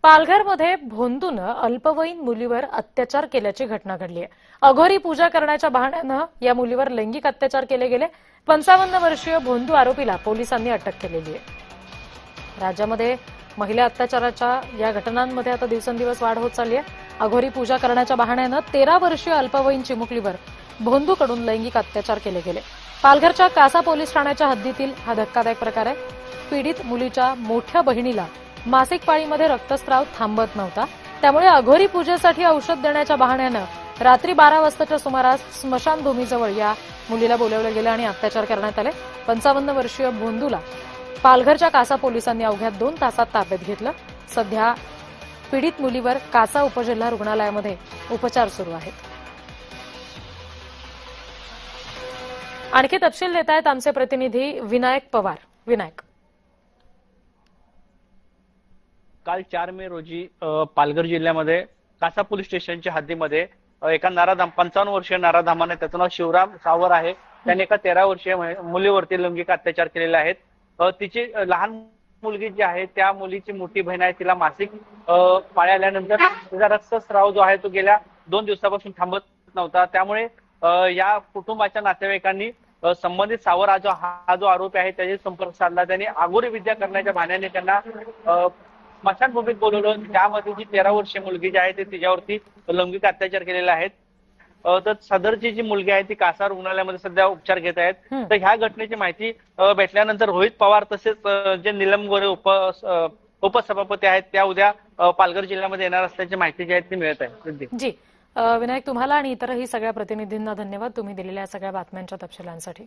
पालघरमध्ये भोंदूनं अल्पवयीन मुलीवर अत्याचार केल्याची घटना घडली आहे। अघोरी पूजा करण्याच्या बहाण्यानं या मुलीवर लैंगिक अत्याचार केले गेले। 55 वर्षीय भोंदू आरोपीला पोलिसांनी अटक केलेली आहे। राज्यामध्ये महिला अत्याचाराच्या या घटनांमध्ये आता दिवसेंदिवस वाढ होत चालली आहे। अघोरी पूजा करण्याच्या बहाण्यानं 13 वर्षीय अल्पवयीन चिमुकलीवर भोंदूकडून लैंगिक अत्याचार केले गेले। पालघरच्या कासा पोलीस ठाण्याच्या हद्दीतील हा धक्कादायक प्रकार आहे। पीडित मुलीच्या मोठ्या बहिणीला मासिक पाळीमध्ये रक्तस्राव थांबत नव्हता, त्यामुळे अघोरी पूजेसाठी औषध देण्याच्या बहाण्यानं रात्री 12 वाजताच्या सुमारास स्मशानभूमीजवळ या मुलीला बोलावलं गेलं आणि अत्याचार करण्यात आले। 55 वर्षीय भोंदूला पालघरच्या कासा पोलिसांनी अवघ्या 2 तासात ताब्यात घेतलं। सध्या पीडित मुलीवर कासा उपजिल्हा रुग्णालयामध्ये उपचार सुरू आहेत। आणखी तपशील देत आहेत आमचे प्रतिनिधी विनायक पवार। विनायक, काल 4 मे रोजी पालघर जिल्ह्यामध्ये कासा पोलीस स्टेशनच्या हद्दीमध्ये एका 55 वर्षीय नाराधामाने, त्याचं नाव शिवराम सावर आहे, त्याने एका 13 वर्षीय मुलीवरती लैंगिक अत्याचार केलेले आहेत। तिची लहान मुलगी जी आहे त्या मुलीची मोठी बहीण आहे, तिला मासिक पाळी आल्यानंतर तिचा रक्तस्राव जो आहे तो गेल्या 2 दिवसापासून थांबत नव्हता। त्यामुळे या कुटुंबाच्या नातेवाईकांनी संबंधित सावर हा जो आरोपी आहे त्याचे संपर्क साधला। त्यांनी अघोरी विद्या करण्याच्या बहाण्याने त्यांना स्मशानभूमीत बोलवलं। त्यामध्ये जी 13 वर्षीय मुलगी जी आहे ते तिच्यावरती लैंगिक अत्याचार केलेले आहेत। तर सदरची जी मुलगी आहे ती कासा रुग्णालयामध्ये सध्या उपचार घेत आहेत। तर ह्या घटनेची माहिती भेटल्यानंतर रोहित पवार तसेच जे नीलम गोरे उपसभापती आहेत त्या उद्या पालघर जिल्ह्यामध्ये येणार असल्याची माहिती जी आहे ती मिळत आहे। जी विनायक, तुम्हाला आणि इतरही सगळ्या प्रतिनिधींना धन्यवाद, तुम्ही दिलेल्या सगळ्या बातम्यांच्या तपशिलांसाठी।